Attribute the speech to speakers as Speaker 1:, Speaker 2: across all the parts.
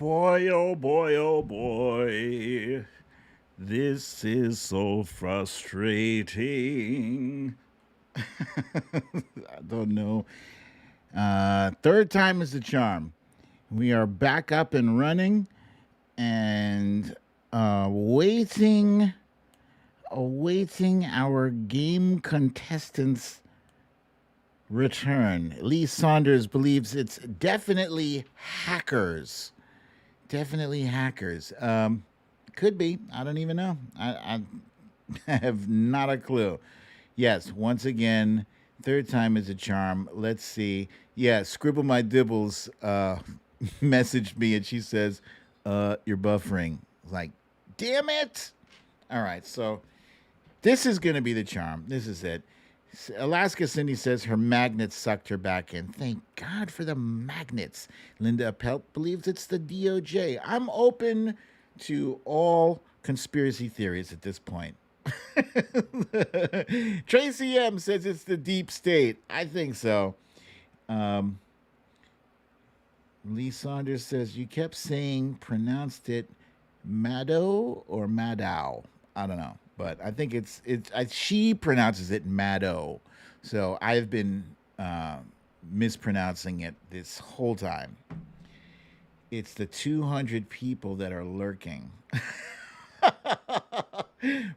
Speaker 1: Boy, oh boy, oh boy. This is so frustrating. I don't know. Third time is the charm. We are back up and running and awaiting our game contestants' return. Lee Saunders believes it's definitely hackers. Definitely hackers. Could be. I don't even know. I have not a clue. Yes, once again, third time is a charm. Let's see. Yeah, Scribble My Dibbles messaged me and she says, you're buffering. Like, damn it. All right, so this is going to be the charm. This is it. Alaska Cindy says her magnets sucked her back in. Thank God for the magnets. Linda Appelt believes it's the DOJ. I'm open to all conspiracy theories at this point. Tracy M says it's the deep state. I think so. Lee Saunders says you kept saying pronounced it Mado or Maddow. I don't know, but I think she pronounces it Mado. So I've been mispronouncing it this whole time. It's the 200 people that are lurking.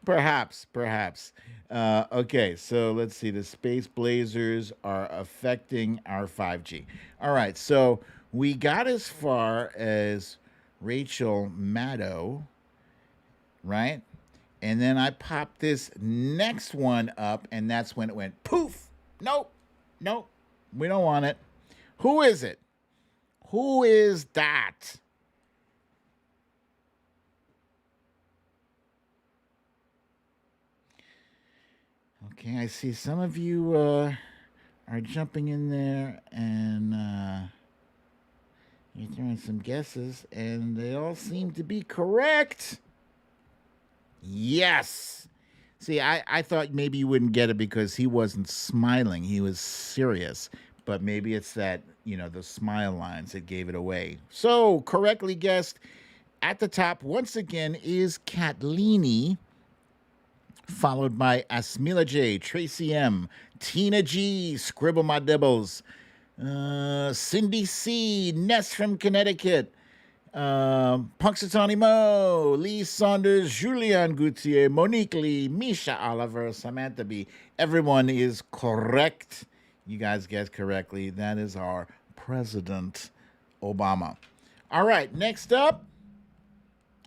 Speaker 1: Perhaps. Okay, so let's see. The space blazers are affecting our 5G. All right, so we got as far as Rachel Maddow, right? And then I popped this next one up, and that's when it went poof. Nope, we don't want it. Who is it? Who is that? Okay, I see some of you are jumping in there and you're throwing some guesses, and they all seem to be correct. Yes. See, I thought maybe you wouldn't get it because he wasn't smiling. He was serious. But maybe it's that, the smile lines that gave it away. So, correctly guessed at the top, once again, is Catlini, followed by Asmila J, Tracy M, Tina G, Scribble My Dibbles, Cindy C, Ness from Connecticut, Punxsutawney Mo, Lee Saunders, Julian Gauthier, Monique Lee, Misha Oliver, Samantha B. Everyone is correct. You guys guessed correctly. That is our President Obama. All right, next up,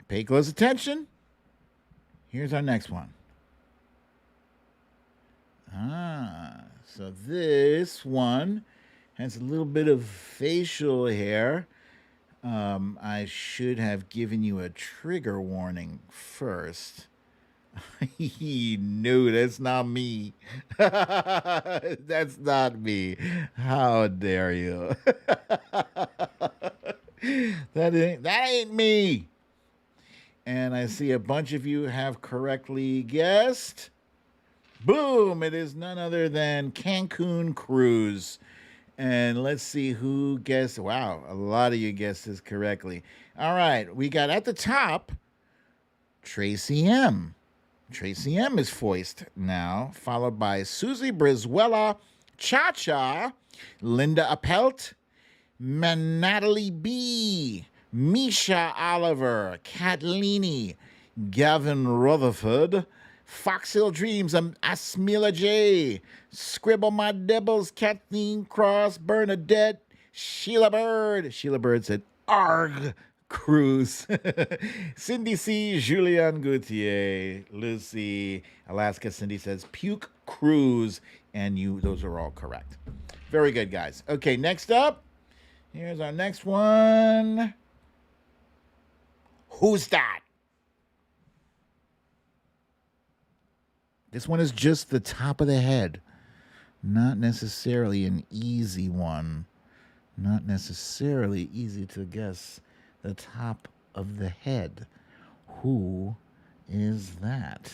Speaker 1: pay close attention. Here's our next one. So this one has a little bit of facial hair. I should have given you a trigger warning first. No, that's not me. That's not me. How dare you? That ain't me. And I see a bunch of you have correctly guessed. Boom! It is none other than Cancun Cruise. And let's see who guessed. Wow, a lot of you guessed this correctly. All right, we got at the top Tracy M. Tracy M is foist now, followed by Susie Brizuela, Cha Cha, Linda Appelt, Natalie B, Misha Oliver, Catlini, Gavin Rutherford, Foxhill Dreams, Asmila J, Scribble My Dibbles, Kathleen Cross, Bernadette, Sheila Bird. Sheila Bird said, Arg, Cruz. Cindy C, Julian Gauthier, Lucy, Alaska Cindy says, Puke Cruz. And those are all correct. Very good, guys. Okay, next up, here's our next one. Who's that? This one is just the top of the head. Not necessarily an easy one. Not necessarily easy to guess the top of the head. Who is that?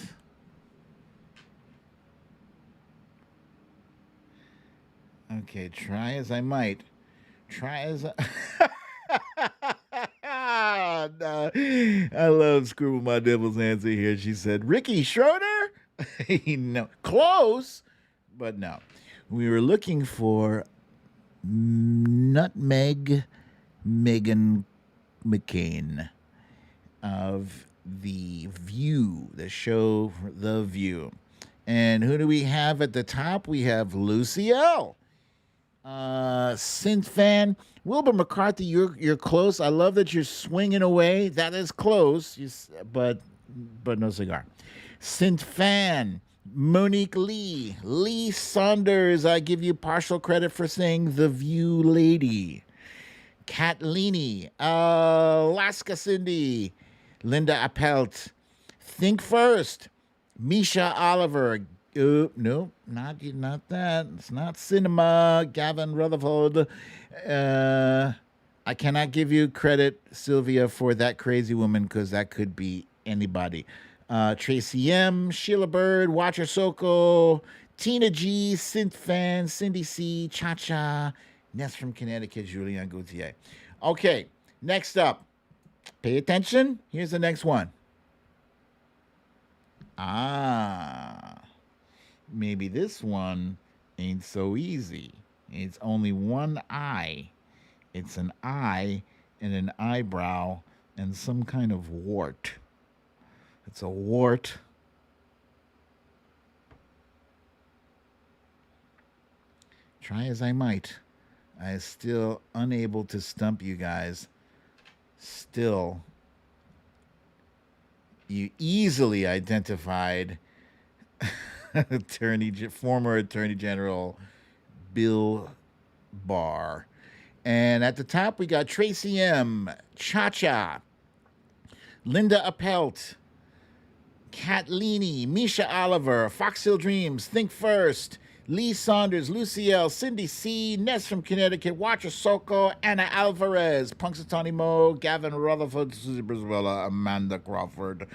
Speaker 1: Okay, try as I might. I love Scribble My Devil's answer here. She said, Ricky Schroeder? No, close, but no. We were looking for Nutmeg Megan McCain of The View, the show The View. And who do we have at the top? We have Lucy L. Synth fan. Wilbur McCarthy, you're close. I love that you're swinging away. That is close, but no cigar. Synth fan. Monique Lee. Lee Saunders. I give you partial credit for saying The View Lady. Kat Leaney. Alaska Cindy. Linda Appelt. Think First. Misha Oliver. No, not that. It's not cinema. Gavin Rutherford. I cannot give you credit, Sylvia, for that crazy woman because that could be anybody. Tracy M, Sheila Bird, Watcher Soko, Tina G, Synth Fan, Cindy C, Cha Cha, Ness from Connecticut, Julian Gauthier. Okay, next up. Pay attention. Here's the next one. Maybe this one ain't so easy. It's only one eye. It's an eye and an eyebrow and some kind of wart. It's a wart. Try as I might, I am still unable to stump you guys. Still, you easily identified former Attorney General Bill Barr. And at the top, we got Tracy M, Cha-Cha, Linda Appelt, Kat Leaney, Misha Oliver, Fox Hill Dreams, Think First, Lee Saunders, Lucy L, Cindy C, Ness from Connecticut, Watcher Soko, Anna Alvarez, Punxsutawney Mo, Gavin Rutherford, Susie Brizuela, Amanda Crawford,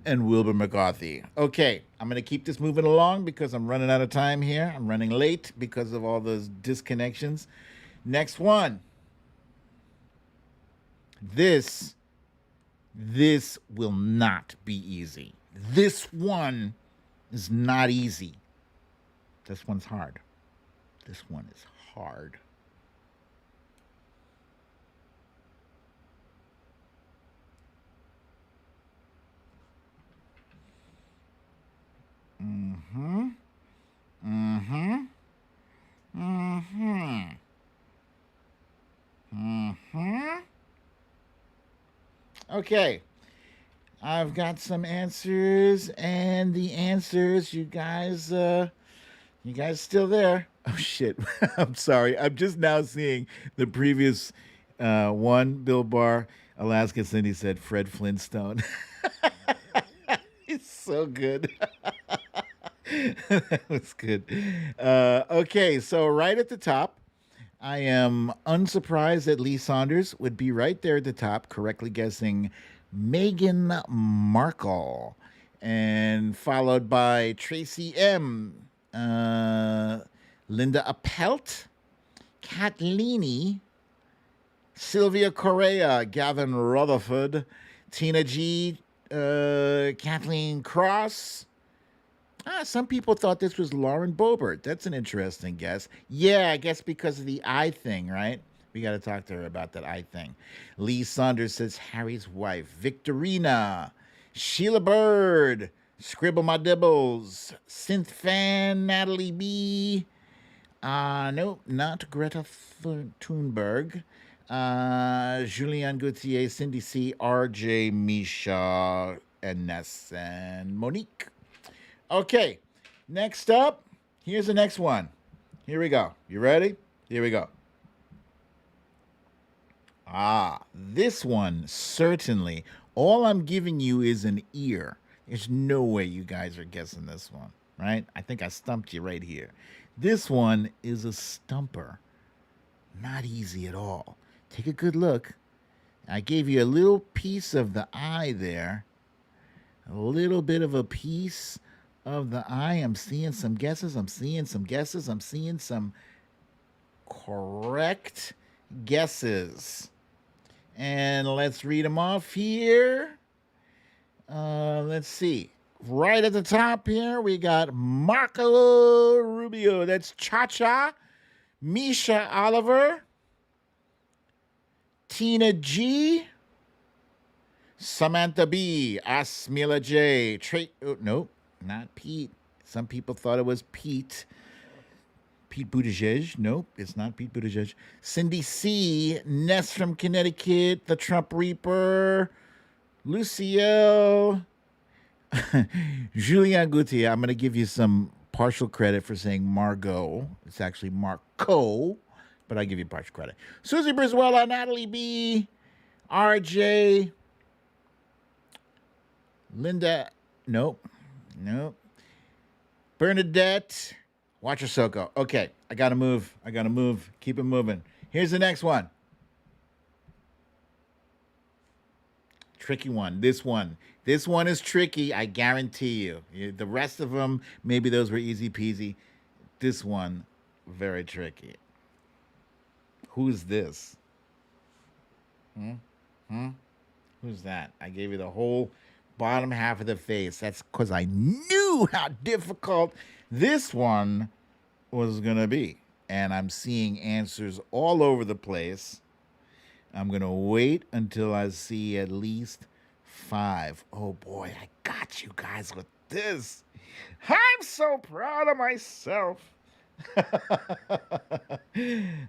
Speaker 1: and Wilbur McCarthy. Okay, I'm going to keep this moving along because I'm running out of time here. I'm running late because of all those disconnections. Next one. This will not be easy. This one is not easy. This one's hard. This one is hard. Okay. I've got some answers, and the answers, you guys still there? Oh, shit. I'm sorry. I'm just now seeing the previous one. Bill Barr, Alaska Cindy said Fred Flintstone. It's so good. That was good. Okay, so right at the top, I am unsurprised that Lee Saunders would be right there at the top, correctly guessing Meghan Markle, and followed by Tracy M., Linda Appelt, Kat Leaney, Sylvia Correa, Gavin Rutherford, Tina G., Kathleen Cross. Some people thought this was Lauren Boebert. That's an interesting guess. Yeah, I guess because of the eye thing, right? We got to talk to her about that eye thing. Lee Saunders says Harry's wife. Victorina. Sheila Bird. Scribble My Dibbles. Synth Fan. Natalie B. Nope, not Greta Thunberg. Julianne Gauthier, Cindy C., RJ, Misha, and Ness, and Monique. Okay, next up, here's the next one. Here we go. You ready? Here we go. This one, certainly. All I'm giving you is an ear. There's no way you guys are guessing this one, right? I think I stumped you right here. This one is a stumper. Not easy at all. Take a good look. I gave you a little piece of the eye there. A little bit of a piece of the eye. I'm seeing some guesses. I'm seeing some correct guesses. And And let's read them off here. Let's see. Right at the top here, we got Marco Rubio. That's Cha-Cha. Misha Oliver. Tina G. Samantha B. Asmila J. Nope, not Pete. Some people thought it was Pete. Pete Buttigieg. Nope, it's not Pete Buttigieg. Cindy C. Ness from Connecticut. The Trump Reaper. Luciel. Julien Gauthier. I'm going to give you some partial credit for saying Margot. It's actually Marco, but I give you partial credit. Susie Brizuela. Natalie B. RJ. Linda. Nope. Bernadette. Watch your Soko. Okay, I gotta move. Keep it moving. Here's the next one. Tricky one. This one is tricky. I guarantee you. The rest of them, maybe those were easy peasy. This one, very tricky. Who's this? Who's that? I gave you the whole bottom half of the face. That's because I knew how difficult this one was going to be. And I'm seeing answers all over the place. I'm going to wait until I see at least 5. Oh boy, I got you guys with this. I'm so proud of myself.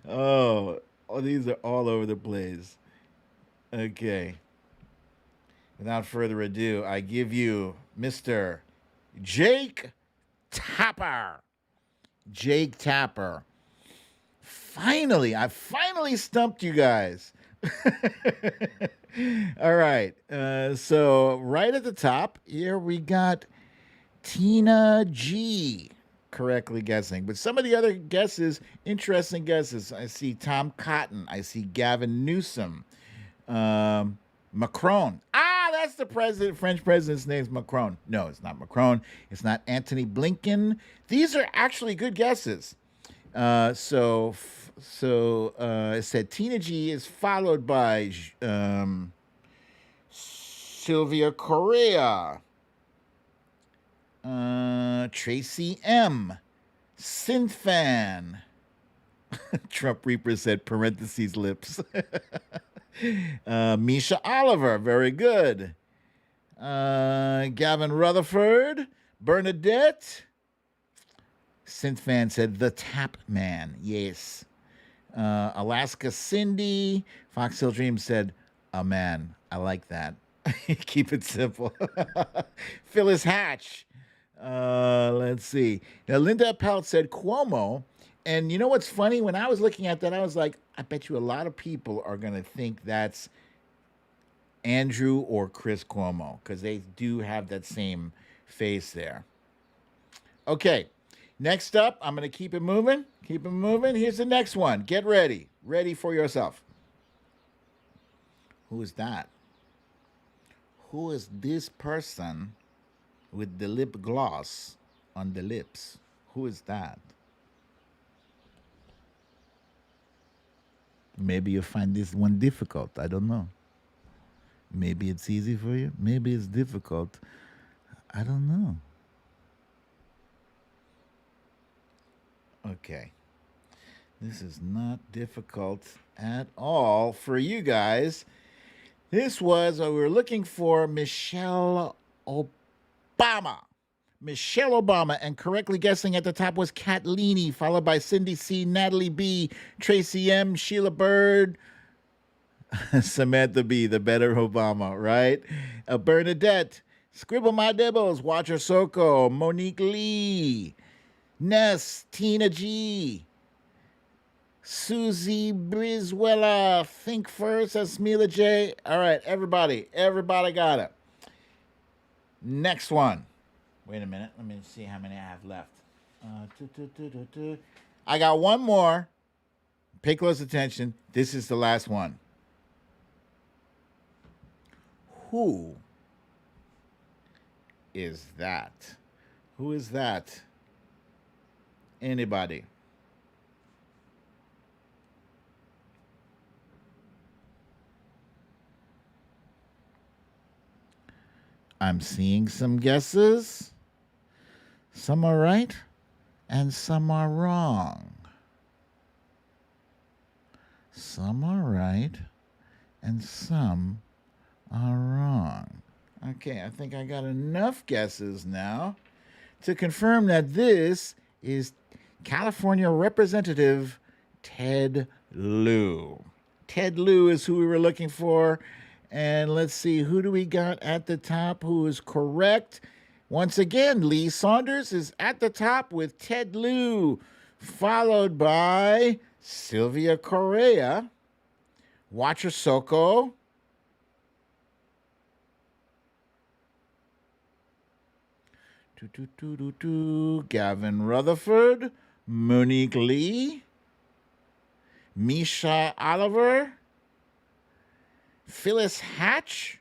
Speaker 1: oh, these are all over the place. Okay. Without further ado, I give you Mr. Jake Tapper. Jake Tapper. I finally stumped you guys. All right. So right at the top here, we got Tina G correctly guessing. But some of the other guesses, interesting guesses. I see Tom Cotton. I see Gavin Newsom. Macron. That's the president. French president's name's Macron. No, it's not Macron. It's not Antony Blinken. These are actually good guesses. So it said Tina G is followed by Sylvia Correa, Tracy M, Synthfan. Trump Reaper said parentheses lips. Misha Oliver, very good. Gavin Rutherford, Bernadette. Synthfan said the Tap Man, yes. Alaska Cindy, Fox Hill Dream said a man. I like that. Keep it simple. Phyllis Hatch. Let's see. Now Linda Pelt said Cuomo. And you know what's funny? When I was looking at that, I was like, I bet you a lot of people are going to think that's Andrew or Chris Cuomo because they do have that same face there. Okay, next up, I'm going to keep it moving. Here's the next one. Get ready. Ready for yourself. Who is that? Who is this person with the lip gloss on the lips? Who is that? Maybe you find this one difficult. I don't know. Maybe it's easy for you. Maybe it's difficult. I don't know. Okay. This is not difficult at all for you guys. This was, we were looking for Michelle Obama. Michelle Obama, and correctly guessing at the top was Kat Leaney, followed by Cindy C, Natalie B, Tracy M, Sheila Bird, Samantha B, the better Obama, right? Bernadette, Scribble My Dibbles, Watcher Soko, Monique Lee, Ness, Tina G, Susie Brizuela, Think First, Asmila J. All right, everybody got it. Next one. Wait a minute. Let me see how many I have left. I got one more. Pay close attention. This is the last one. Who is that? Who is that? Anybody? I'm seeing some guesses. Some are right and some are wrong. Some are right and some are wrong. Okay, I think I got enough guesses now to confirm that this is California Representative Ted Lieu. Ted Lieu is who we were looking for. And let's see, who do we got at the top who is correct? Once again, Lee Saunders is at the top with Ted Lieu, followed by Sylvia Correa, Watcher Soko, Gavin Rutherford, Monique Lee, Misha Oliver, Phyllis Hatch,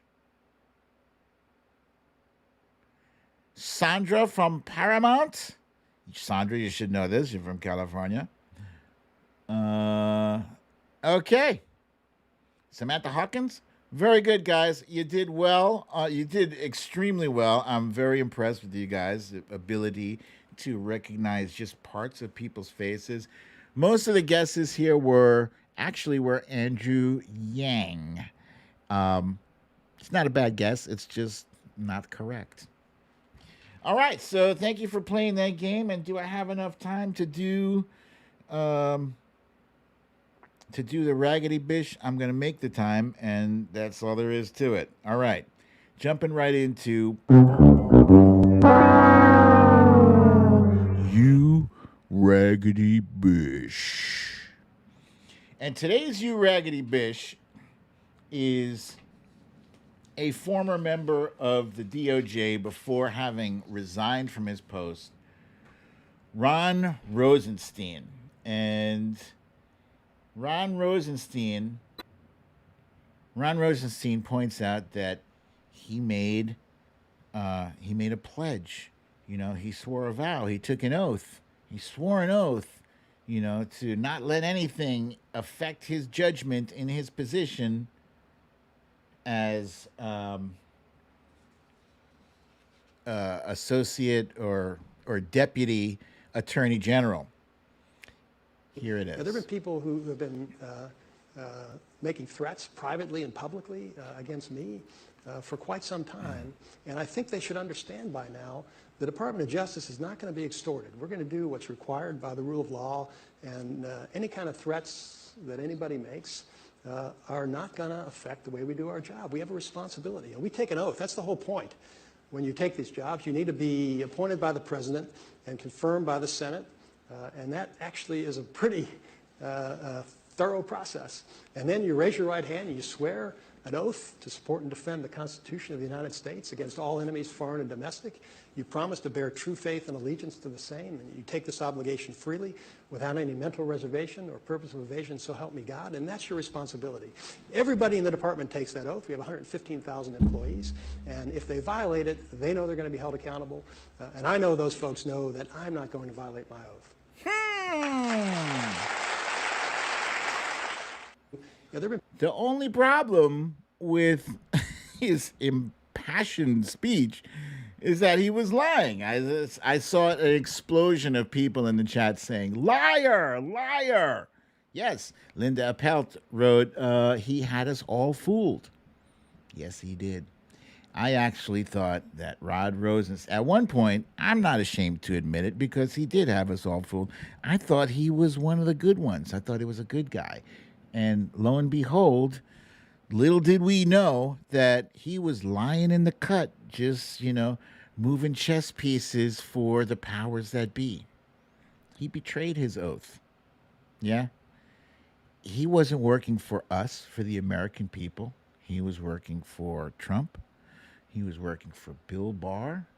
Speaker 1: Sandra from Paramount. Sandra, you should know this. You're from California. Okay. Samantha Hawkins. Very good, guys. You did well. You did extremely well. I'm very impressed with you guys' ability to recognize just parts of people's faces. Most of the guesses here were Andrew Yang. It's not a bad guess. It's just not correct. All right. So thank you for playing that game. And do I have enough time to do the Raggedy Bish? I'm going to make the time, and that's all there is to it. All right. Jumping right into You Raggedy Bish. And today's You Raggedy Bish is a former member of the DOJ before having resigned from his post, Ron Rosenstein. And Ron Rosenstein points out that he made a pledge. You know, he swore a vow. He took an oath. He swore an oath, you know, to not let anything affect his judgment in his position as associate or deputy attorney general. Here it is.
Speaker 2: There have been people who have been making threats privately and publicly against me for quite some time, and I think they should understand by now the Department of Justice is not going to be extorted. We're going to do what's required by the rule of law, and any kind of threats that anybody makes are not going to affect the way we do our job. We have a responsibility, and we take an oath. That's the whole point. When you take these jobs, you need to be appointed by the President and confirmed by the Senate, and that actually is a pretty thorough process. And then you raise your right hand and you swear an oath to support and defend the Constitution of the United States against all enemies, foreign and domestic. You promise to bear true faith and allegiance to the same, and you take this obligation freely without any mental reservation or purpose of evasion, so help me God, and that's your responsibility. Everybody in the department takes that oath. We have 115,000 employees, and if they violate it, they know they're going to be held accountable, and I know those folks know that I'm not going to violate my oath.
Speaker 1: The only problem with his impassioned speech is that he was lying. I saw an explosion of people in the chat saying, liar, liar. Yes, Linda Appelt wrote, he had us all fooled. Yes, he did. I actually thought that Rod Rosenstein, at one point, I'm not ashamed to admit it because he did have us all fooled. I thought he was one of the good ones. I thought he was a good guy. And lo and behold, little did we know that he was lying in the cut, just, you know, moving chess pieces for the powers that be. He betrayed his oath. Yeah. He wasn't working for us, for the American people. He was working for Trump. He was working for Bill Barr.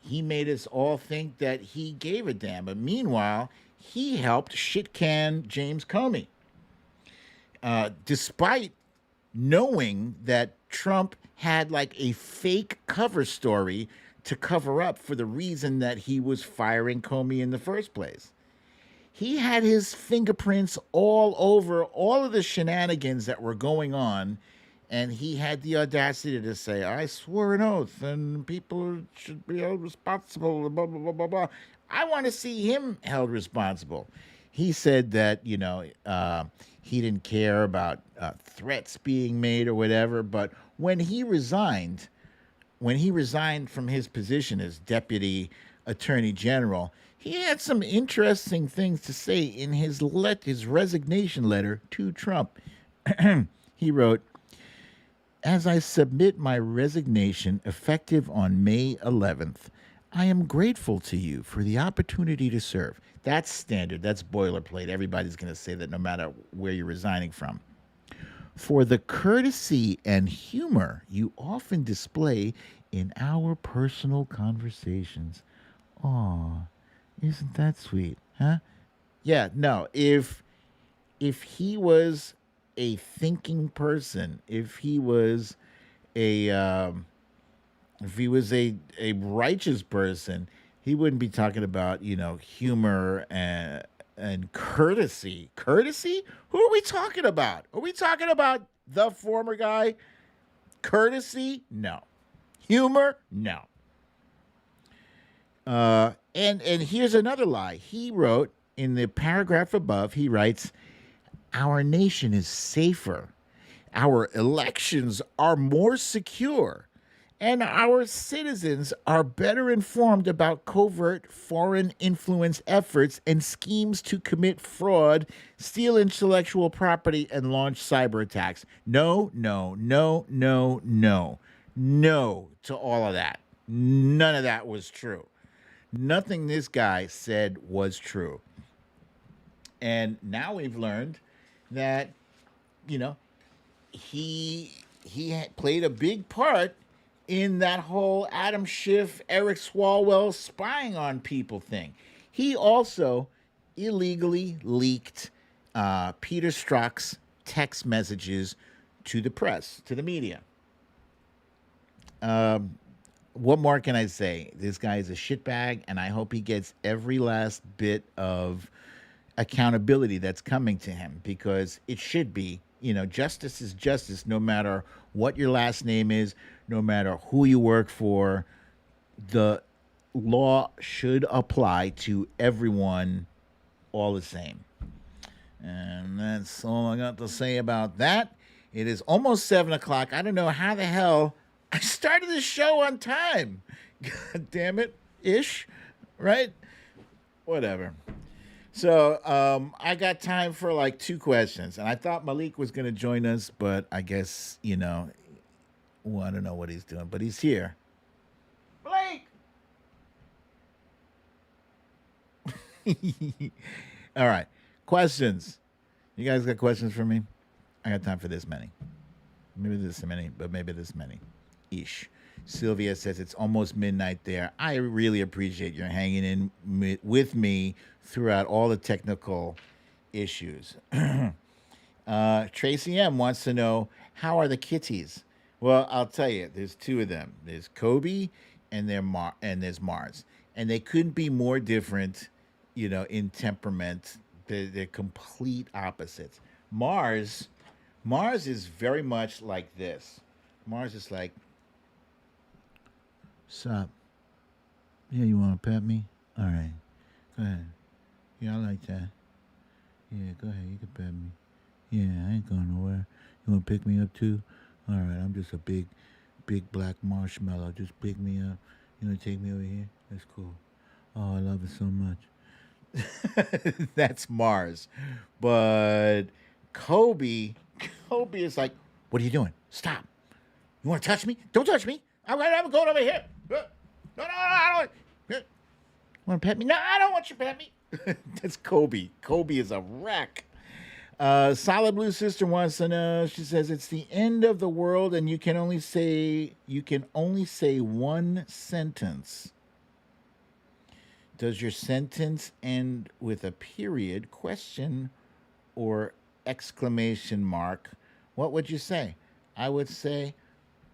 Speaker 1: He made us all think that he gave a damn. But meanwhile, he helped shit-can James Comey. Despite knowing that Trump had like a fake cover story to cover up for the reason that he was firing Comey in the first place. He had his fingerprints all over all of the shenanigans that were going on And he had the audacity to say, I swore an oath and people should be held responsible, blah, blah, blah, blah, blah. I want to see him held responsible. He said that, he didn't care about threats being made or whatever. But when he resigned from his position as deputy attorney general, he had some interesting things to say in his resignation letter to Trump. He wrote, as I submit my resignation effective on May 11th, I am grateful to you for the opportunity to serve. That's standard. That's boilerplate. Everybody's going to say that no matter where you're resigning from. For the courtesy and humor you often display in our personal conversations. Aw, isn't that sweet, huh? Yeah, no. If he was a thinking person, a if he was a righteous person, he wouldn't be talking about humor and courtesy. Courtesy? Who are we talking about? Are we talking about the former guy? Courtesy? No. Humor? No. And here's another lie. He wrote in the paragraph above. He writes, "Our nation is safer. Our elections are more secure, and our citizens are better informed about covert foreign influence efforts and schemes to commit fraud, steal intellectual property, and launch cyber attacks." No, no, no, no, no. No to all of that. None of that was true. Nothing this guy said was true. And now we've learned that, you know, he played a big part in that whole Adam Schiff, Eric Swalwell spying on people thing. He also illegally leaked Peter Strzok's text messages to the press, to the media. What more can I say? This guy is a shitbag, and I hope he gets every last bit of accountability that's coming to him, because it should be. Justice is justice no matter what your last name is, no matter who you work for. The law should apply to everyone all the same. And that's all I got to say about that. It is almost 7 o'clock. I don't know how the hell I started the show on time. God damn it. Ish. Right? Whatever. So I got time for like 2 questions. And I thought Malik was going to join us, but I guess, well, I don't know what he's doing, but he's here. Blake! All right. Questions. You guys got questions for me? I got time for this many. Maybe this many, but maybe this many. Ish. Sylvia says it's almost midnight there. I really appreciate your hanging in with me throughout all the technical issues. Tracy M wants to know, how are the kitties? Well, I'll tell you, there's 2 of them. There's Kobe and there's Mars. And they couldn't be more different, in temperament. They're complete opposites. Mars is very much like this. Mars is like, sup? Yeah, you want to pet me? All right. Go ahead. Yeah, I like that. Yeah, go ahead. You can pet me. Yeah, I ain't going nowhere. You want to pick me up too? All right. I'm just a big black marshmallow. Just pick me up. You want to take me over here? That's cool. Oh, I love it so much. That's Mars. But Kobe is like, what are you doing? Stop. You want to touch me? Don't touch me. I'm going over here. No, I don't. Want to pet me? No, I don't want you to pet me. That's Kobe. Kobe is a wreck. Solid Blue Sister wants to know. She says it's the end of the world, and you can only say one sentence. Does your sentence end with a period, question, or exclamation mark? What would you say? I would say,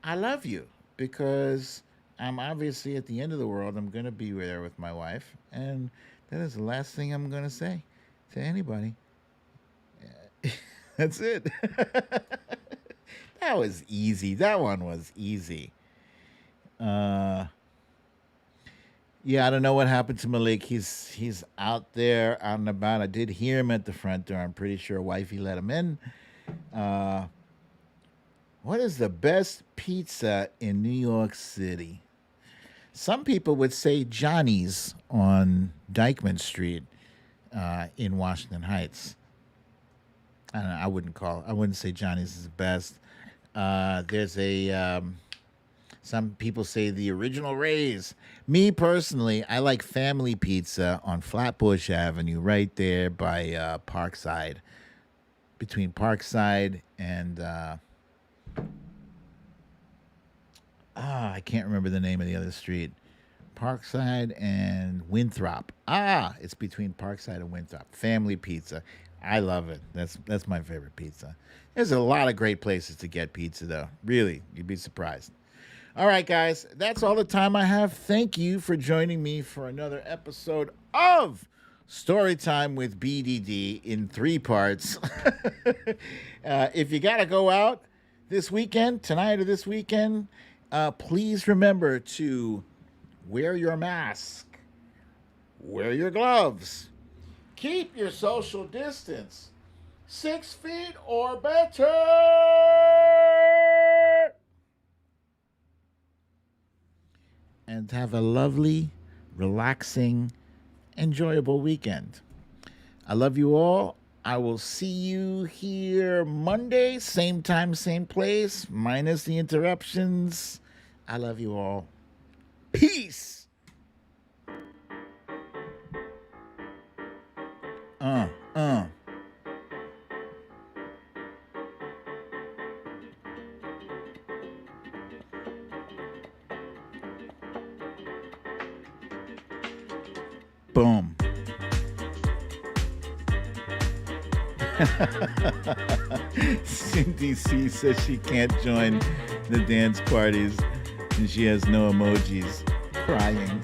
Speaker 1: I love you, because I'm obviously at the end of the world. I'm going to be there with my wife, and that is the last thing I'm going to say to anybody. That's it. That was easy. That one was easy. Uh, yeah, I don't know what happened to Malik. He's out there out and about. I did hear him at the front door. I'm pretty sure wifey let him in. Uh, what is the best pizza in New York City? Some people would say Johnny's on Dyckman Street in Washington Heights. I don't know, I wouldn't say Johnny's is the best. There's some people say the original Ray's. Me personally, I like Family Pizza on Flatbush Avenue, right there by Parkside, between Parkside and I can't remember the name of the other street. Parkside and Winthrop. It's between Parkside and Winthrop. Family Pizza. I love it. That's my favorite pizza. There's a lot of great places to get pizza, though. Really, you'd be surprised. All right, guys, that's all the time I have. Thank you for joining me for another episode of Storytime with BDD in 3 parts. If you got to go out this weekend, tonight or this weekend, please remember to wear your mask, wear your gloves, keep your social distance, 6 feet or better, and have a lovely, relaxing, enjoyable weekend. I love you all. I will see you here Monday, same time, same place, minus the interruptions. I love you all. Peace. Uh, uh. Boom. Cindy C says she can't join the dance parties and she has no emojis. Crying.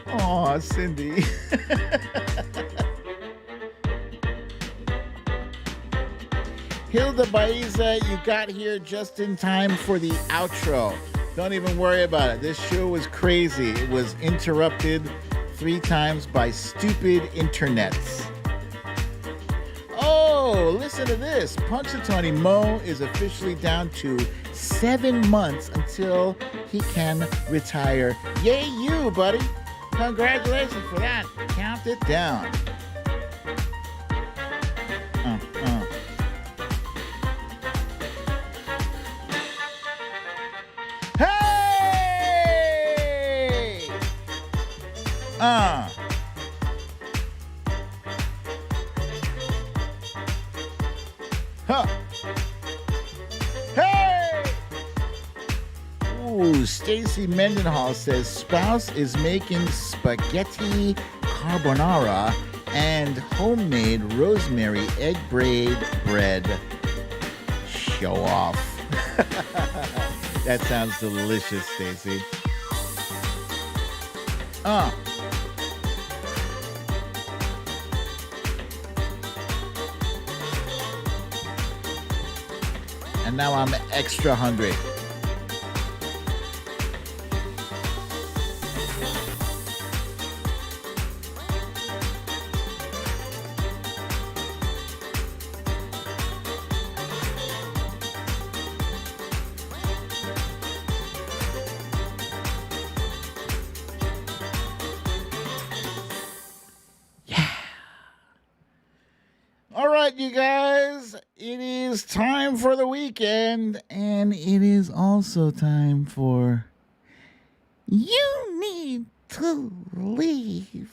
Speaker 1: Aw, Cindy. Hilda Baiza, you got here just in time for the outro. Don't even worry about it. This show was crazy. It was interrupted 3 times by stupid internets. Oh, listen to this. Punxsutawney Mo is officially down to 7 months until he can retire. Yay you, buddy. Congratulations for that. Count it down. Hey! Huh. Hey! Ooh, Stacy Mendenhall says spouse is making spaghetti carbonara and homemade rosemary egg braid bread. Show off. That sounds delicious, Stacy. And now I'm extra hungry. All right, you guys, it is time for the weekend, and it is also time for You Need to Leave.